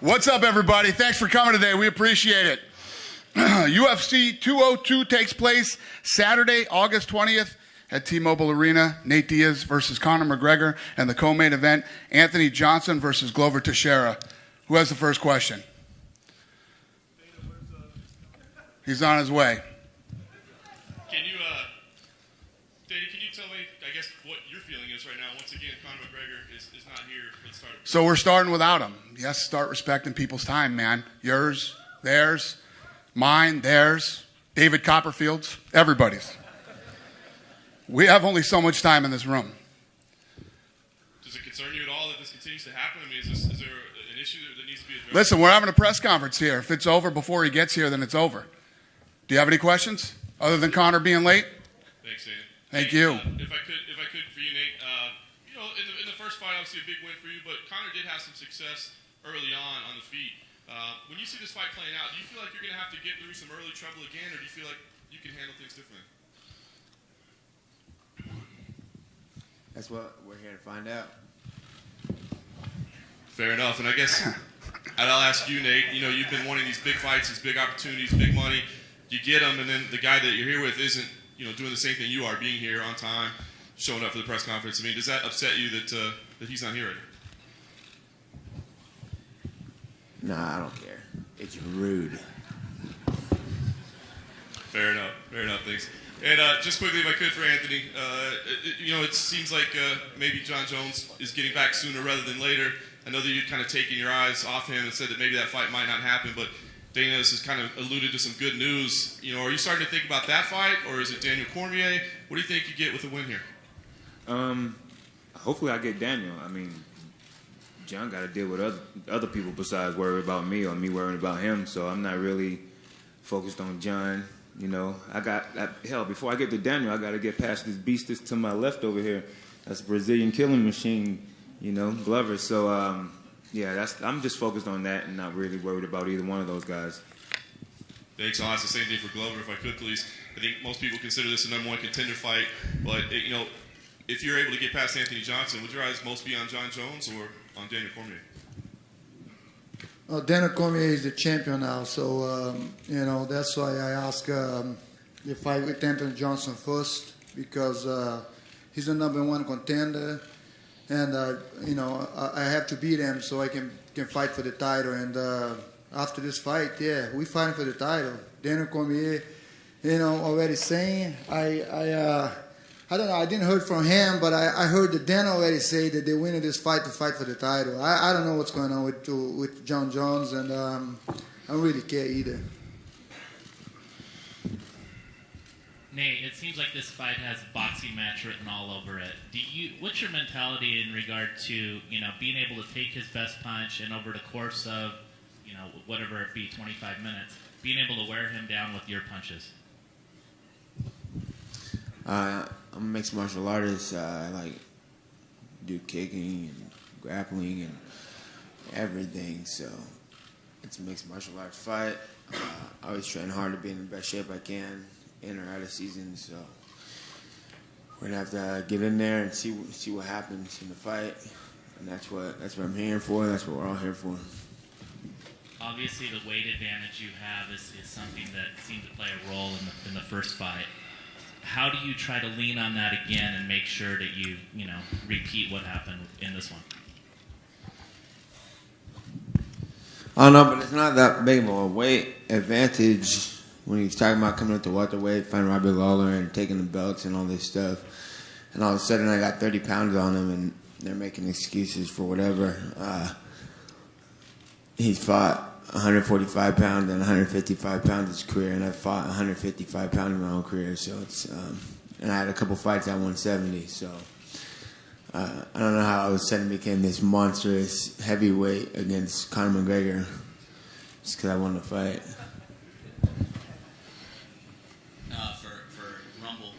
What's up, everybody? Thanks for coming today. We appreciate it. UFC 202 takes place Saturday, August 20th at T-Mobile Arena. Nate Diaz versus Conor McGregor, and the co-main event, Anthony Johnson versus Glover Teixeira. Who has the first question? He's on his way. Dana, can you tell me, I guess, what your feeling is right now? Once again, Conor McGregor is not here for the start of the So we're starting without him. Yes, start respecting people's time, man. Yours, theirs, mine, theirs, David Copperfield's, everybody's. We have only so much time in this room. Does it concern you at all that this continues to happen? I mean, is there an issue that needs to be addressed? Listen, we're having a press conference here. If it's over before he gets here, then it's over. Do you have any questions other than Conor being late? Thanks, Dan. Thank you. If I could for you, Nate, in the first fight, obviously a big win for you, but Conor did have some success early on the feet. When you see this fight playing out, do you feel like you're going to have to get through some early trouble again, or do you feel like you can handle things differently? That's what we're here to find out. Fair enough. And I guess I'll ask you, Nate, you've been wanting these big fights, these big opportunities, big money. You get them, and then the guy that you're here with isn't, doing the same thing you are, being here on time, showing up for the press conference. I mean, does that upset you that he's not here right now? Nah, I don't care. It's rude. Fair enough. Thanks. And just quickly, if I could, for Anthony, it seems like maybe John Jones is getting back sooner rather than later. I know that you'd kind of taken your eyes off him and said that maybe that fight might not happen, but Dana has kind of alluded to some good news. Are you starting to think about that fight, or is it Daniel Cormier? What do you think you get with a win here? Hopefully I get Daniel. I mean, John got to deal with other people besides worry about me or me worrying about him, so I'm not really focused on John. Before I get to Daniel, I got to get past this beast that's to my left over here. That's a Brazilian killing machine, Glover. So, I'm just focused on that and not really worried about either one of those guys. Thanks. I'll ask the same thing for Glover, if I could, please. I think most people consider this a number one contender fight, but, if you're able to get past Anthony Johnson, would your eyes most be on John Jones or on Daniel Cormier? Well, Daniel Cormier is the champion now, so, that's why I ask the fight with Anthony Johnson first, because he's the number one contender, and, I have to beat him so I can fight for the title. And after this fight, we fighting for the title. Daniel Cormier, already saying, I don't know, I didn't heard from him, but I heard that Dan already say that they're winning this fight to fight for the title. I don't know what's going on with John Jones, and I don't really care either. Nate, it seems like this fight has boxing match written all over it. What's your mentality in regard to, being able to take his best punch and over the course of, whatever it be, 25 minutes, being able to wear him down with your punches? I'm a mixed martial artist. I do kicking and grappling and everything. So it's a mixed martial arts fight. I always train hard to be in the best shape I can, in or out of season. So we're gonna have to get in there and see what happens in the fight. And that's what I'm here for. That's what we're all here for. Obviously, the weight advantage you have is something that seemed to play a role in the first fight. How do you try to lean on that again and make sure that you repeat what happened in this one? I don't know, but it's not that big of a weight advantage when he's talking about coming up to welterweight, fighting Robbie Lawler and taking the belts and all this stuff. And all of a sudden I got 30 pounds on him and they're making excuses for whatever. He's fought 145 pounds and 155 pounds his career, and I've fought 155 pounds in my own career. So it's and I had a couple fights at 170. So I don't know how all of a sudden became this monstrous heavyweight against Conor McGregor just because I won the fight. For Rumble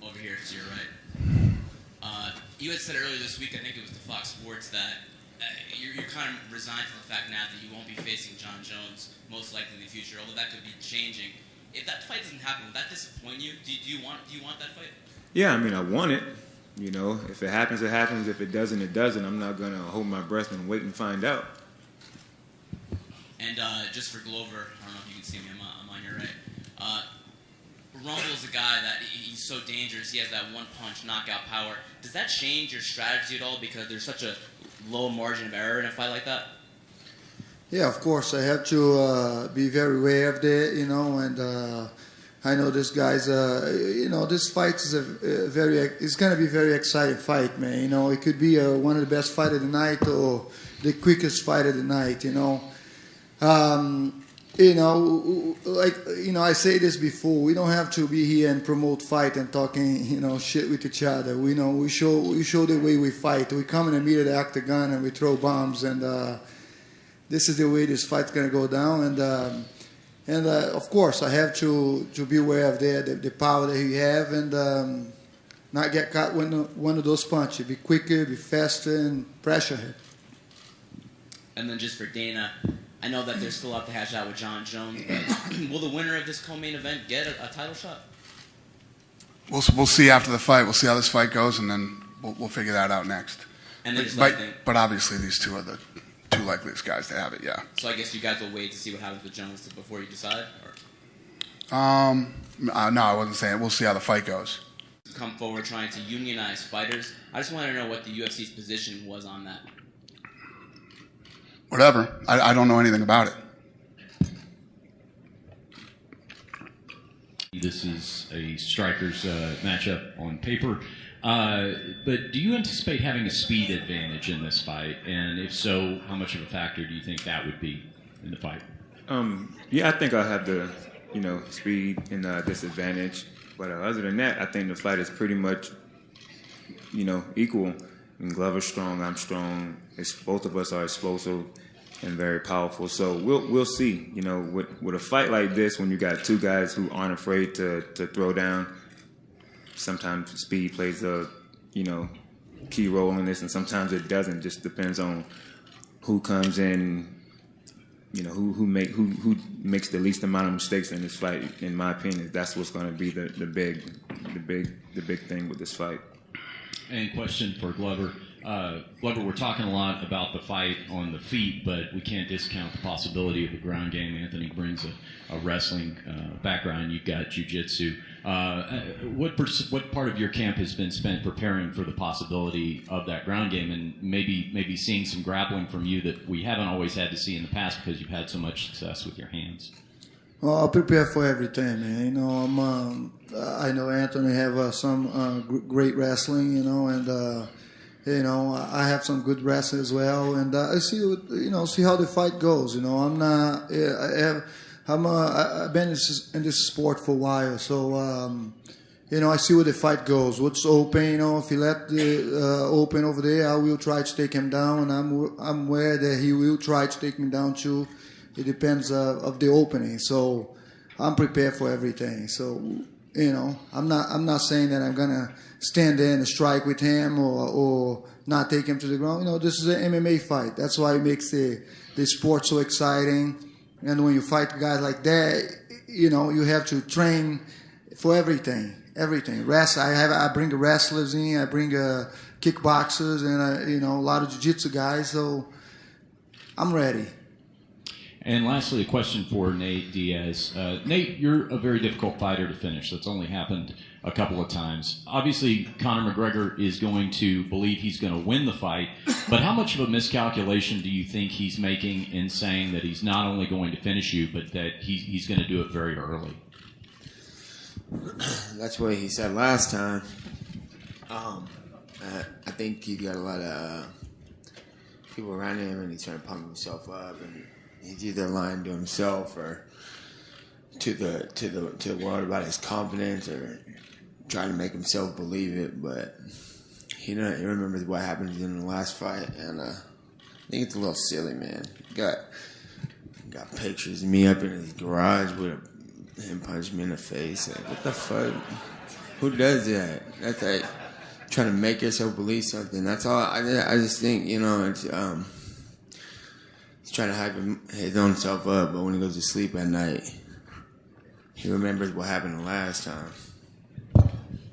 over here to your right, you had said earlier this week, I think it was to Fox Sports, that you're kind of resigned to the fact now that you won't be facing John Jones most likely in the future, although that could be changing. If that fight doesn't happen, would that disappoint you? Do you want that fight? Yeah, I mean, I want it. If it happens, it happens. If it doesn't, it doesn't. I'm not going to hold my breath and wait and find out. And just for Glover, I don't know if you can see me. I'm on your right. Rumble's a guy that he's so dangerous. He has that one-punch knockout power. Does that change your strategy at all because there's such a low margin of error in a fight like that? Yeah, of course. I have to be very aware of that, and I know this guy's, this fight is it's going to be a very exciting fight, man. It could be one of the best fights of the night or the quickest fight of the night, I say this before, we don't have to be here and promote fight and talking, shit with each other. We show the way we fight. We come in the middle of the octagon and we throw bombs, and this is the way this fight's going to go down. And of course, I have to be aware of the power that he have, and not get caught one of those punches. Be quicker, be faster, and pressure him. And then just for Dana, I know that there's still a lot to hash out with John Jones, but will the winner of this co-main event get a title shot? We'll see after the fight. We'll see how this fight goes, and then we'll figure that out next. And then but obviously, these two are the two likeliest guys to have it. Yeah. So I guess you guys will wait to see what happens with Jones before you decide. No, I wasn't saying. We'll see how the fight goes. Come forward trying to unionize fighters. I just want to know what the UFC's position was on that. Whatever. I don't know anything about it. This is a strikers matchup on paper. But do you anticipate having a speed advantage in this fight? And if so, how much of a factor do you think that would be in the fight? Yeah, I think I'll have the, speed and disadvantage. But other than that, I think the fight is pretty much, equal. Glover's strong, I'm strong. Both of us are explosive and very powerful. So we'll see. With a fight like this, when you got two guys who aren't afraid to throw down, sometimes speed plays a key role in this, and sometimes it doesn't. Just depends on who comes in. Who makes the least amount of mistakes in this fight. In my opinion, that's what's going to be the big thing with this fight. And question for Glover. Glover, we're talking a lot about the fight on the feet, but we can't discount the possibility of the ground game. Anthony brings a wrestling background. You've got jiu-jitsu. What part of your camp has been spent preparing for the possibility of that ground game, and maybe seeing some grappling from you that we haven't always had to see in the past because you've had so much success with your hands? Well, I prepare for everything, man. I know Anthony have some great wrestling, and I have some good wrestling as well, and I see how the fight goes. I've been in this sport for a while, so I see where the fight goes. What's open, if he let the open over there, I will try to take him down, and I'm aware that he will try to take me down too. It depends of the opening, so I'm prepared for everything. So I'm not saying that I'm gonna stand there and strike with him or not take him to the ground. This is an MMA fight. That's why it makes the sport so exciting. And when you fight guys like that, you have to train for everything. Everything. I bring wrestlers in. I bring kickboxers and a lot of jiu-jitsu guys. So I'm ready. And lastly, a question for Nate Diaz. Nate, you're a very difficult fighter to finish. That's only happened a couple of times. Obviously, Conor McGregor is going to believe he's going to win the fight, but how much of a miscalculation do you think he's making in saying that he's not only going to finish you, but that he's going to do it very early? That's what he said last time. I think he got a lot of people around him, and he's trying to pump himself up, and he's either lying to himself or to the world about his confidence, or trying to make himself believe it. But he remembers what happened in the last fight, and I think it's a little silly, man. Got pictures of me up in his garage with him punching me in the face. Like, what the fuck? Who does that? That's like trying to make yourself believe something. That's all. I just think it's he's trying to hype his own self up, but when he goes to sleep at night, he remembers what happened the last time.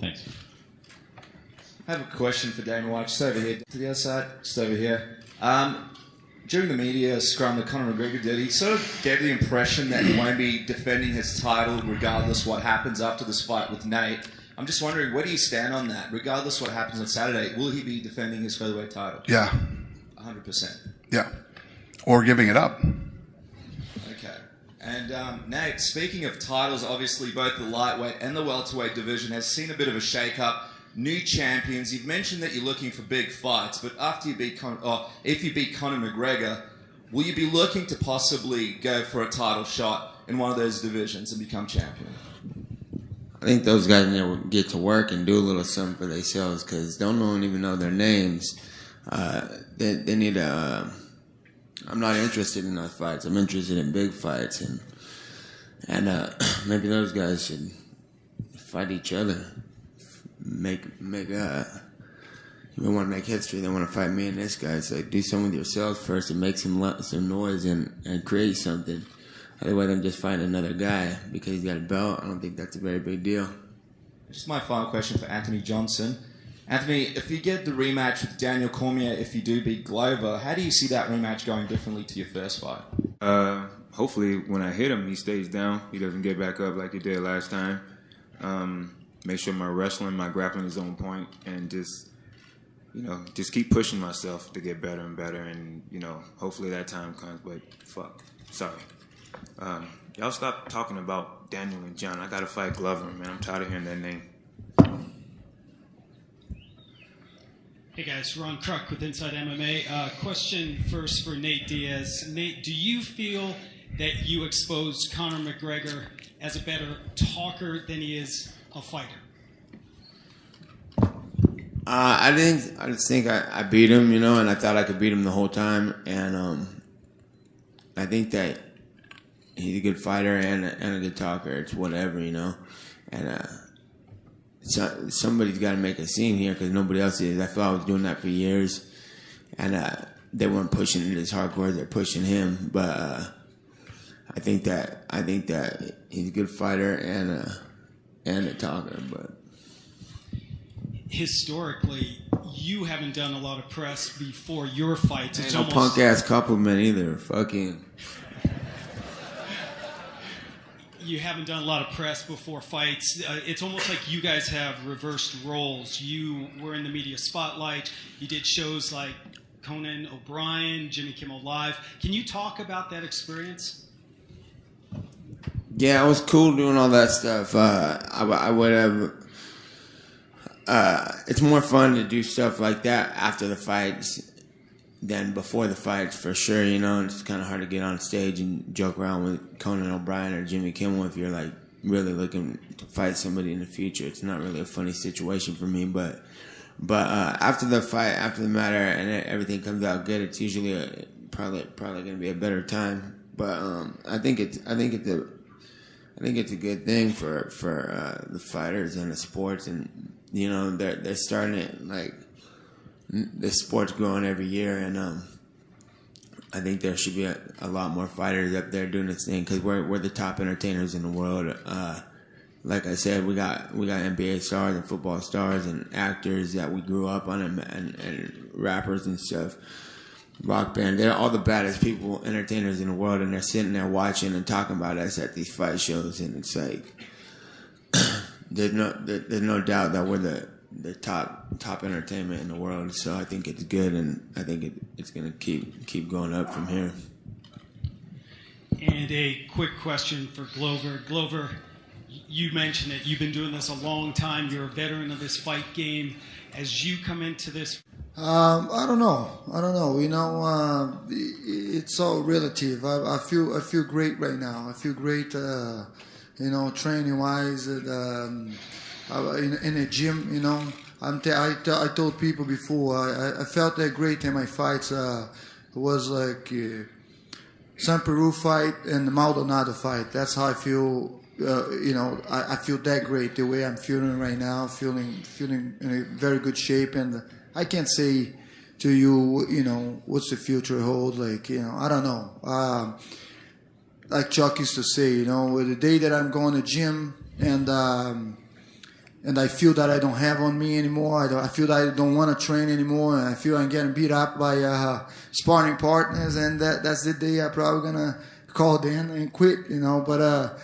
Thanks. I have a question for Dana White. Just over here. To the other side. Just over here. during the media scrum that Conor McGregor did, he sort of gave the impression that he won't be defending his title regardless what happens after this fight with Nate. I'm just wondering, where do you stand on that? Regardless what happens on Saturday, will he be defending his featherweight title? Yeah. 100%. Yeah. Or giving it up. Okay. And Nate, speaking of titles, obviously both the lightweight and the welterweight division has seen a bit of a shake-up. New champions. You've mentioned that you're looking for big fights, but after you beat if you beat Conor McGregor, will you be looking to possibly go for a title shot in one of those divisions and become champion? I think those guys need to get to work and do a little something for themselves, because don't even know their names. They need to. I'm not interested in those fights. I'm interested in big fights, and maybe those guys should fight each other. You want to make history, they want to fight me and this guy. So do something with yourself first and make some noise and create something. Otherwise, I'm just fighting another guy because he's got a belt. I don't think that's a very big deal. Just my final question for Anthony Johnson. Anthony, if you get the rematch with Daniel Cormier, if you do beat Glover, how do you see that rematch going differently to your first fight? Hopefully, when I hit him, he stays down. He doesn't get back up like he did last time. Make sure my wrestling, my grappling is on point, and just keep pushing myself to get better and better. And hopefully that time comes. But sorry. Y'all stop talking about Daniel and John. I gotta fight Glover, man. I'm tired of hearing that name. Hey guys, Ron Kruk with Inside MMA. Question first for Nate Diaz. Nate, do you feel that you exposed Conor McGregor as a better talker than he is a fighter? I just think I beat him, and I thought I could beat him the whole time. And I think that he's a good fighter and a good talker. It's whatever, And somebody's got to make a scene here because nobody else is. I felt I was doing that for years, and they weren't pushing it as hardcore as they're pushing him. But I think that he's a good fighter and a talker. But historically, you haven't done a lot of press before your fights. Ain't no punk ass compliment either. Fucking. You haven't done a lot of press before fights. It's almost like you guys have reversed roles. You were in the media spotlight. You did shows like Conan O'Brien, Jimmy Kimmel Live. Can you talk about that experience? Yeah, it was cool doing all that stuff. I would have. It's more fun to do stuff like that after the fights than before the fights, for sure. It's kind of hard to get on stage and joke around with Conan O'Brien or Jimmy Kimmel if you're like really looking to fight somebody in the future. It's not really a funny situation for me, but after the fight, after the matter, and everything comes out good, it's usually probably going to be a better time. But I think it's a good thing for the fighters and the sports, and they're starting it like. The sport's growing every year, and I think there should be a lot more fighters up there doing this thing because we're the top entertainers in the world. Like I said, we got NBA stars and football stars and actors that we grew up on, and rappers and stuff, rock band. They're all the baddest people, entertainers in the world, and they're sitting there watching and talking about us at these fight shows, and it's like there's no doubt that we're the top entertainment in the world, so I think it's good, and I think it's going to keep going up from here. And a quick question for Glover. Glover, you mentioned that you've been doing this a long time. You're a veteran of this fight game. As you come into this, I don't know. It's all relative. I feel great right now. I feel great. Training wise. In a gym, I told people before, I felt that great in my fights. It was like San Peru fight and the Maldonado fight. That's how I feel. I feel that great the way I'm feeling right now. Feeling in a very good shape, and I can't say to you, what's the future holds. Like, I don't know. Like Chuck used to say, the day that I'm going to gym and and I feel that I don't have on me anymore. I feel that I don't want to train anymore, and I feel I'm getting beat up by sparring partners, and that's the day I'm probably gonna call Dan and quit, But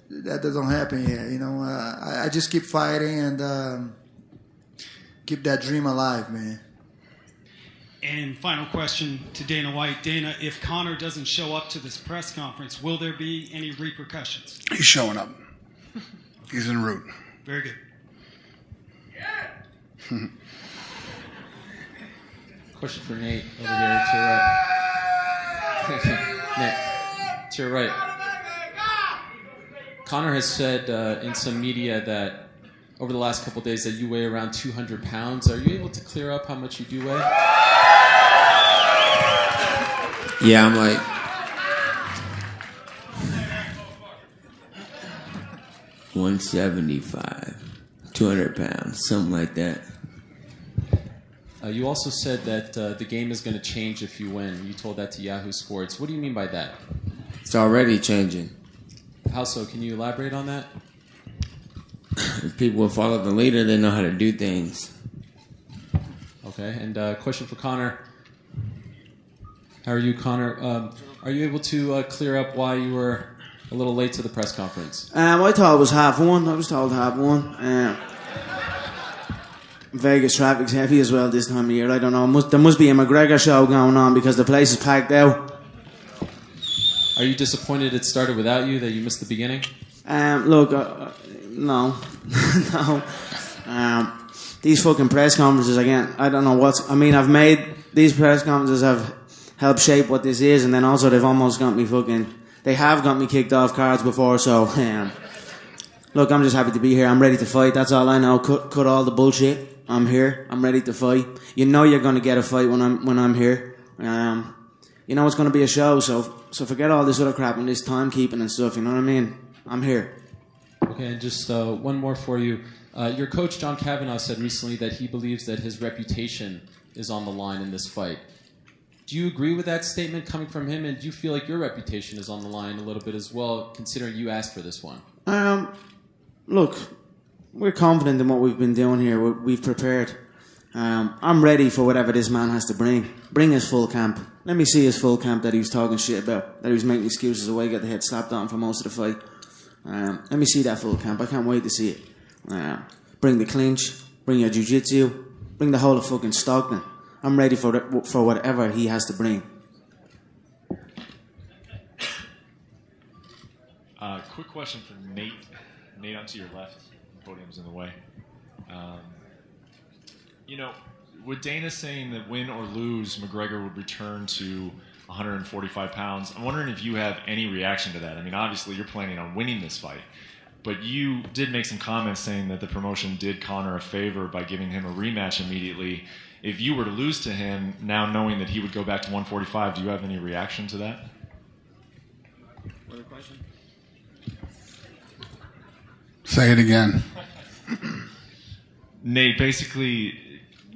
that doesn't happen yet, I just keep fighting and keep that dream alive, man. And final question to Dana White. Dana, if Conor doesn't show up to this press conference, will there be any repercussions? He's showing up. He's en route. Very good. Question for Nate over here to your right. Nate, to your right. Conor has said in some media that over the last couple of days that you weigh around 200 pounds. Are you able to clear up how much you do weigh? Yeah, I'm like 175, 200 pounds, something like that. You also said that the game is going to change if you win. You told that to Yahoo Sports. What do you mean by that? It's already changing. How so? Can you elaborate on that? If people will follow the leader, they know how to do things. Okay, and question for Conor. How are you, Conor? Are you able to clear up why you were a little late to the press conference? I thought it was 1:30. I was told 1:30. Vegas traffic's heavy as well this time of year. I don't know. There must be a McGregor show going on because the place is packed out. Are you disappointed it started without you, that you missed the beginning? Look, no. No. These fucking press conferences, again, I don't know what's... I mean, I've made... These press conferences have helped shape what this is, and then also they've almost got me fucking... They have got me kicked off cards before, so... Look, I'm just happy to be here. I'm ready to fight. That's all I know. Cut all the bullshit. I'm here. I'm ready to fight. You know you're going to get a fight when I'm here. You know it's going to be a show, so forget all this other crap and this timekeeping and stuff, you know what I mean? I'm here. Okay, and just one more for you. Your coach, John Kavanagh, said recently that he believes that his reputation is on the line in this fight. Do you agree with that statement coming from him, and do you feel like your reputation is on the line a little bit as well, considering you asked for this one? Look, we're confident in what we've been doing here. We've prepared. I'm ready for whatever this man has to bring. Bring his full camp. Let me see his full camp that he was talking shit about, that he was making excuses away, got the head slapped on for most of the fight. Let me see that full camp. I can't wait to see it. Bring the clinch, bring your jiu-jitsu, bring the whole of fucking Stockton. I'm ready for whatever he has to bring. Quick question for Nate. Nate, onto your left. The podium's in the way. With Dana saying that win or lose, McGregor would return to 145 pounds, I'm wondering if you have any reaction to that. I mean, obviously you're planning on winning this fight, but you did make some comments saying that the promotion did Conor a favor by giving him a rematch immediately. If you were to lose to him, now knowing that he would go back to 145, do you have any reaction to that? Other question? Say it again. Nate, basically,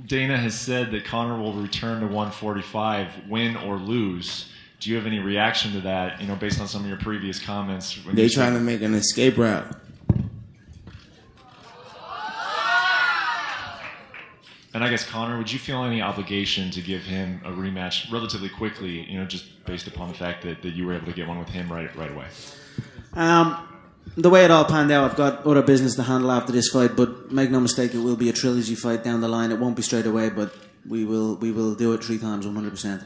Dana has said that Conor will return to 145, win or lose. Do you have any reaction to that, based on some of your previous comments? They're trying to make an escape route. And I guess, Conor, would you feel any obligation to give him a rematch relatively quickly, just based upon the fact that you were able to get one with him right away? The way it all panned out, I've got other business to handle after this fight, but make no mistake, it will be a trilogy fight down the line. It won't be straight away, but we will do it 3 times, 100%.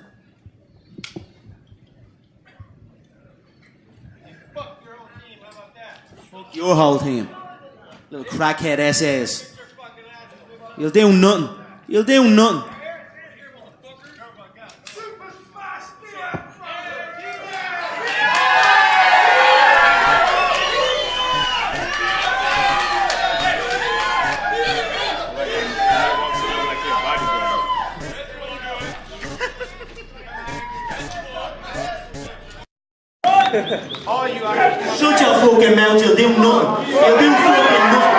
Fuck your whole team. Little crackhead essays. You'll do nothing. You'll do nothing. Shut your fucking mouth, you'll do nothing. You'll do fucking nothing.